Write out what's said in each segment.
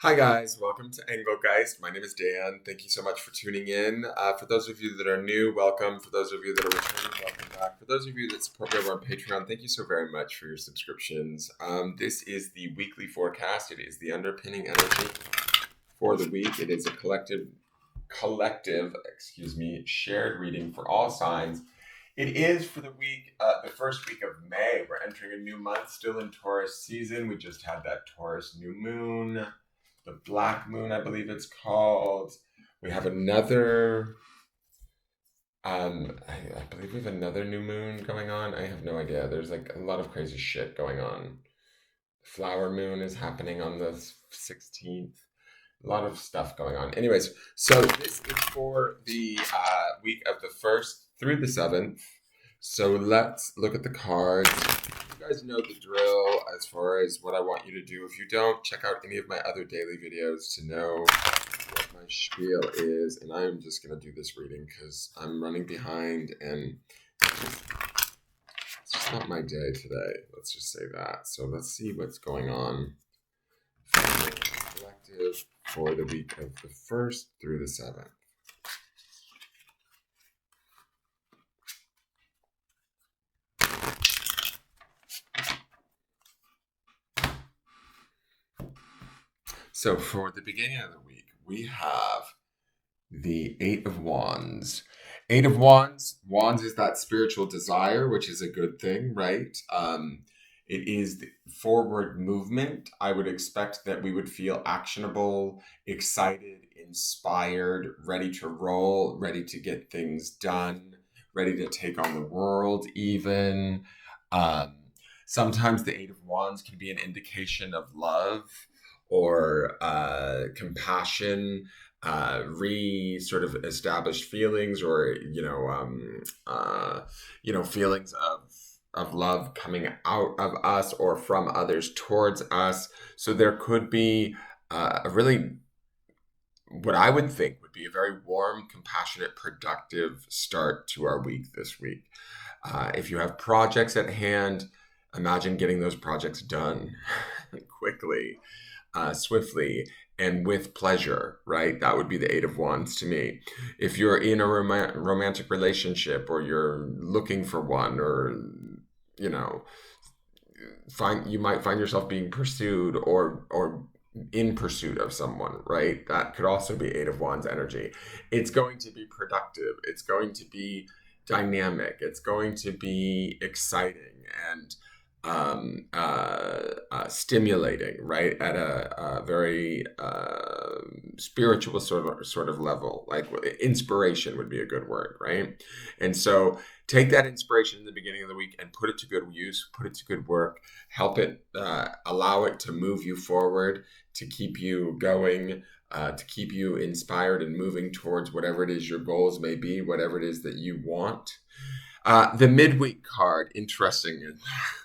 Hi guys, welcome to Engelgeist. My name is Dan. Thank you so much for tuning in. For those of you that are new, welcome. For those of you that are returning, welcome back. For those of you that support me over on Patreon, thank you so very much for your subscriptions. This is the weekly forecast. It is the underpinning energy for the week. It is a collective, shared reading for all signs. It is for the week, the first week of May. We're entering a new month, still in Taurus season. We just had that Taurus new moon. The black moon, I believe it's called. We have another, I believe we have another new moon going on. I have no idea. There's like a lot of crazy shit going on. Flower moon is happening on the 16th. A lot of stuff going on. Anyways, so this is for the week of the 1st through the 7th. So let's look at the cards. You guys know the drill as far as what I want you to do. If you don't, check out any of my other daily videos to know what my spiel is. And I'm just going to do this reading because I'm running behind and it's just not my day today. Let's just say that. So let's see what's going on for the collective for the week of the 1st through the 7th. So for the beginning of the week, we have the Eight of Wands. Eight of Wands. Wands is that spiritual desire, which is a good thing, right? It is the forward movement. I would expect that we would feel actionable, excited, inspired, ready to roll, ready to get things done, ready to take on the world even. Sometimes the Eight of Wands can be an indication of love or compassion, sort of established feelings, or feelings of love coming out of us or from others towards us. So there could be a really, what I would think would be a very warm, compassionate, productive start to our week this week. If you have projects at hand, imagine getting those projects done quickly. Swiftly and with pleasure, right? That would be the Eight of Wands to me. If you're in a romantic relationship, or you're looking for one, or you might find yourself being pursued or in pursuit of someone, right? That could also be Eight of Wands energy. It's going to be productive. It's going to be dynamic. It's going to be exciting and stimulating, right, at a very spiritual sort of level. Like inspiration would be a good word, right? And so take that inspiration in the beginning of the week and put it to good use, put it to good work, help it, allow it to move you forward, to keep you going, to keep you inspired and moving towards whatever it is your goals may be, whatever it is that you want. The midweek card, interesting.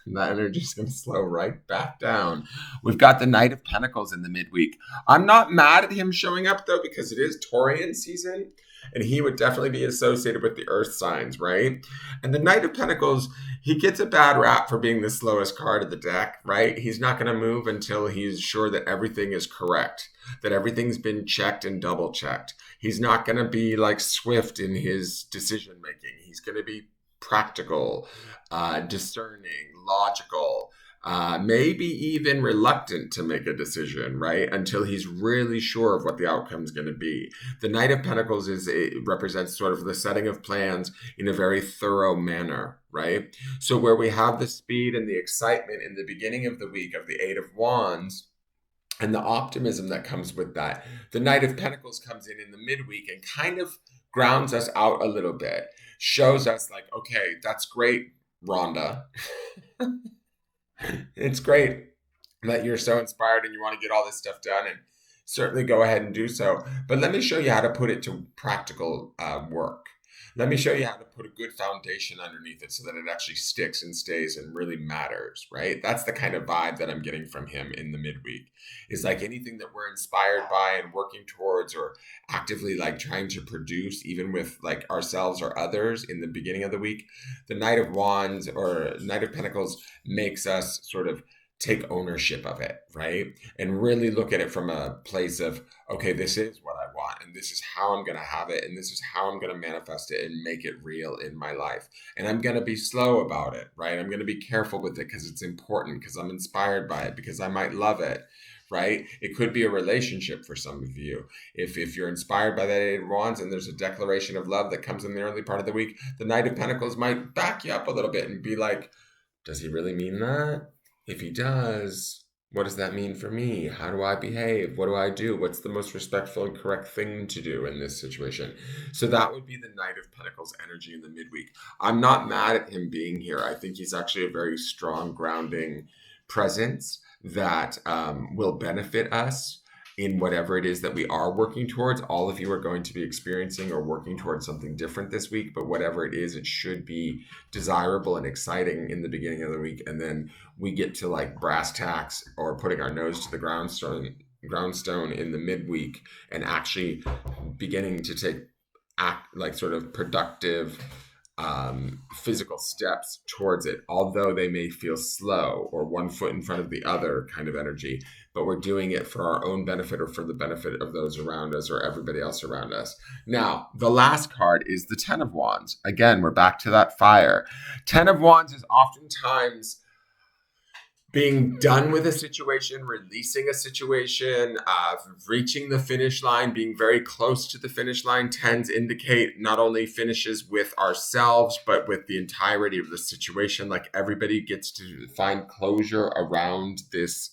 That energy is going to slow right back down. We've got the Knight of Pentacles in the midweek. I'm not mad at him showing up, though, because it is Taurian season, and he would definitely be associated with the earth signs, right? And the Knight of Pentacles, he gets a bad rap for being the slowest card of the deck, right? He's not going to move until he's sure that everything is correct, that everything's been checked and double checked. He's not going to be like swift in his decision making. He's going to be practical, discerning, logical, maybe even reluctant to make a decision, right? Until he's really sure of what the outcome is going to be. The Knight of Pentacles represents sort of the setting of plans in a very thorough manner, right? So where we have the speed and the excitement in the beginning of the week of the Eight of Wands, and the optimism that comes with that, the Knight of Pentacles comes in the midweek and kind of grounds us out a little bit, shows us like, okay, that's great, Rhonda. It's great that you're so inspired and you want to get all this stuff done, and certainly go ahead and do so. But let me show you how to put it to practical work. Let me show you how to put a good foundation underneath it so that it actually sticks and stays and really matters, right? That's the kind of vibe that I'm getting from him in the midweek. Is like anything that we're inspired by and working towards, or actively like trying to produce, even with like ourselves or others in the beginning of the week, the Knight of Wands or Knight of Pentacles makes us sort of take ownership of it, right? And really look at it from a place of, okay, this is what I want, and this is how I'm going to have it, and this is how I'm going to manifest it and make it real in my life. And I'm going to be slow about it, right? I'm going to be careful with it because it's important, because I'm inspired by it, because I might love it, right? It could be a relationship for some of you. If you're inspired by that Eight of Wands and there's a declaration of love that comes in the early part of the week, the Knight of Pentacles might back you up a little bit and be like, does he really mean that? If he does, what does that mean for me? How do I behave? What do I do? What's the most respectful and correct thing to do in this situation? So that would be the Knight of Pentacles energy in the midweek. I'm not mad at him being here. I think he's actually a very strong, grounding presence that will benefit us in whatever it is that we are working towards. All of you are going to be experiencing or working towards something different this week, but whatever it is, it should be desirable and exciting in the beginning of the week. And then we get to like brass tacks or putting our nose to the groundstone in the midweek and actually beginning to take like sort of productive physical steps towards it, although they may feel slow or one foot in front of the other kind of energy, but we're doing it for our own benefit or for the benefit of those around us or everybody else around us. Now, the last card is the Ten of Wands. Again, we're back to that fire. Ten of Wands is oftentimes being done with a situation, releasing a situation, reaching the finish line, being very close to the finish line. Tens indicate not only finishes with ourselves, but with the entirety of the situation. Like everybody gets to find closure around this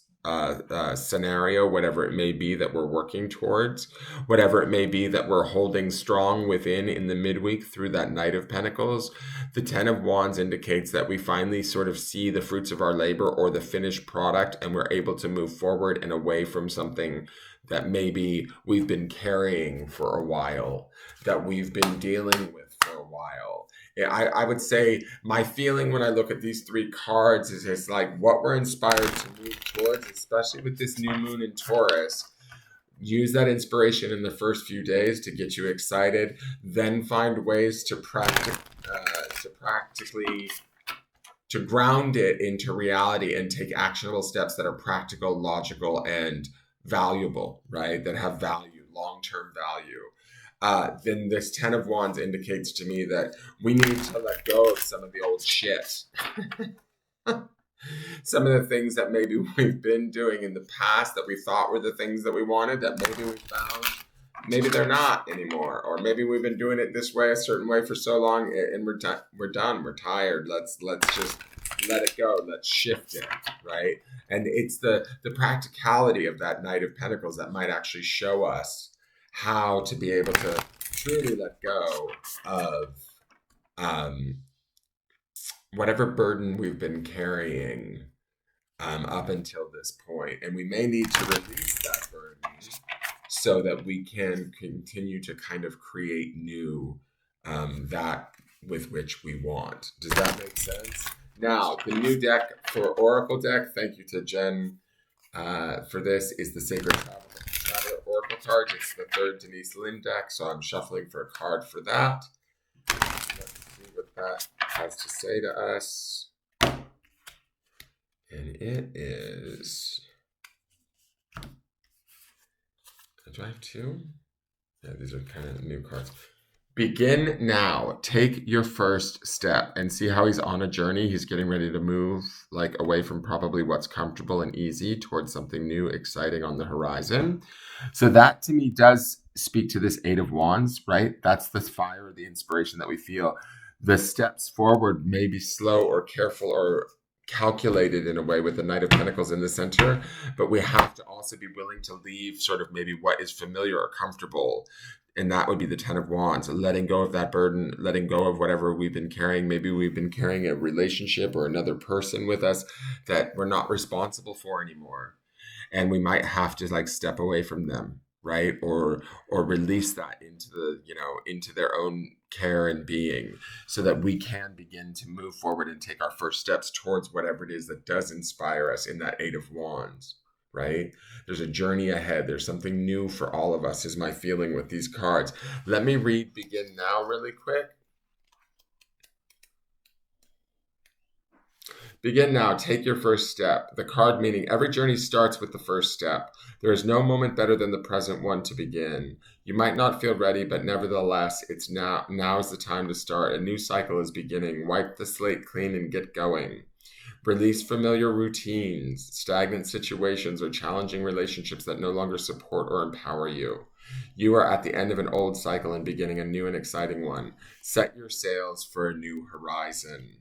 scenario, whatever it may be that we're working towards, whatever it may be that we're holding strong within in the midweek through that Knight of Pentacles. The Ten of Wands indicates that we finally sort of see the fruits of our labor or the finished product, and we're able to move forward and away from something that maybe we've been carrying for a while, that we've been dealing with for a while. I would say my feeling when I look at these three cards is it's like what we're inspired to move towards, especially with this new moon in Taurus. Use that inspiration in the first few days to get you excited, then find ways to practically to ground it into reality and take actionable steps that are practical, logical, and valuable, right? That have value, long-term value. Then this Ten of Wands indicates to me that we need to let go of some of the old shit. Some of the things that maybe we've been doing in the past that we thought were the things that we wanted, that maybe we found maybe they're not anymore, or maybe we've been doing it this way, a certain way for so long, and we're done, we're tired. Let's just let it go. Let's shift it, right? And it's the practicality of that Knight of Pentacles that might actually show us how to be able to truly let go of whatever burden we've been carrying up until this point. And we may need to release that burden so that we can continue to kind of create new that with which we want. Does that make sense? Now, the new deck for Oracle deck, thank you to Jen for this, is the Sacred Traveler Oracle card. It's the third Denise Linn deck, so I'm shuffling for a card for that. Let's see what that has to say to us. And it is... Do I have two? Yeah, these are kind of new cards. Begin now. Take your first step and see how he's on a journey. He's getting ready to move like away from probably what's comfortable and easy towards something new, exciting on the horizon. So that to me does speak to this Eight of Wands, right? That's the fire, the inspiration that we feel. The steps forward may be slow or careful or calculated in a way with the Knight of Pentacles in the center, but we have to also be willing to leave sort of maybe what is familiar or comfortable. And that would be the Ten of Wands, letting go of that burden, letting go of whatever we've been carrying. Maybe we've been carrying a relationship or another person with us that we're not responsible for anymore. And we might have to like step away from them, right? Or release that into the, into their own care and being, so that we can begin to move forward and take our first steps towards whatever it is that does inspire us in that Eight of Wands. Right? There's a journey ahead. There's something new for all of us, is my feeling with these cards. Let me read Begin Now really quick. Begin now. Take your first step. The card meaning every journey starts with the first step. There is no moment better than the present one to begin. You might not feel ready, but nevertheless, it's now. Now is the time to start. A new cycle is beginning. Wipe the slate clean and get going. Release familiar routines, stagnant situations, or challenging relationships that no longer support or empower you. You are at the end of an old cycle and beginning a new and exciting one. Set your sails for a new horizon.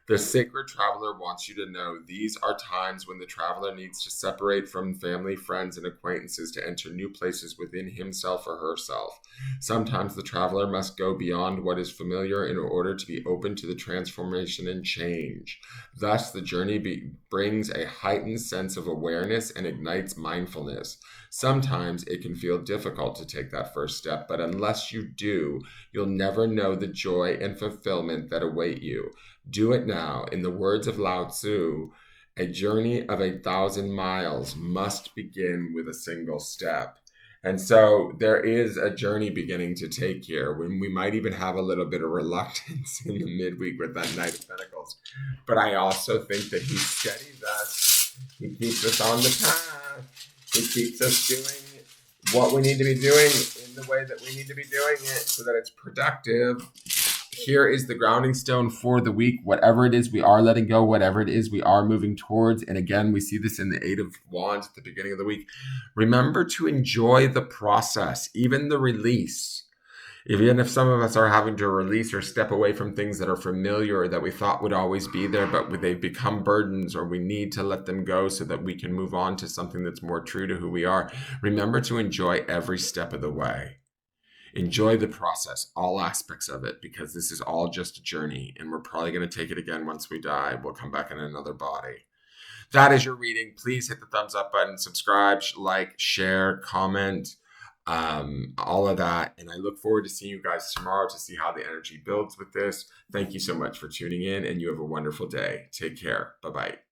The sacred traveler wants you to know these are times when the traveler needs to separate from family, friends, and acquaintances to enter new places within himself or herself. Sometimes the traveler must go beyond what is familiar in order to be open to the transformation and change. Thus, the journey brings a heightened sense of awareness and ignites mindfulness. Sometimes it can feel difficult to take that first step, but unless you do, you'll never know the joy and fulfillment that await you. Do it now. In the words of Lao Tzu, a journey of 1,000 miles must begin with a single step. And so there is a journey beginning to take here when we might even have a little bit of reluctance in the midweek with that Knight of Pentacles. But I also think that he steadies us. He keeps us on the path. He keeps us doing what we need to be doing in the way that we need to be doing it so that it's productive. Here is the grounding stone for the week. Whatever it is we are letting go, whatever it is we are moving towards. And again, we see this in the Eight of Wands at the beginning of the week. Remember to enjoy the process, even the release. Even if some of us are having to release or step away from things that are familiar or that we thought would always be there, but they've become burdens or we need to let them go so that we can move on to something that's more true to who we are. Remember to enjoy every step of the way. Enjoy the process, all aspects of it, because this is all just a journey and we're probably going to take it again once we die. We'll come back in another body. That is your reading. Please hit the thumbs up button, subscribe, like, share, comment, all of that. And I look forward to seeing you guys tomorrow to see how the energy builds with this. Thank you so much for tuning in and you have a wonderful day. Take care. Bye-bye.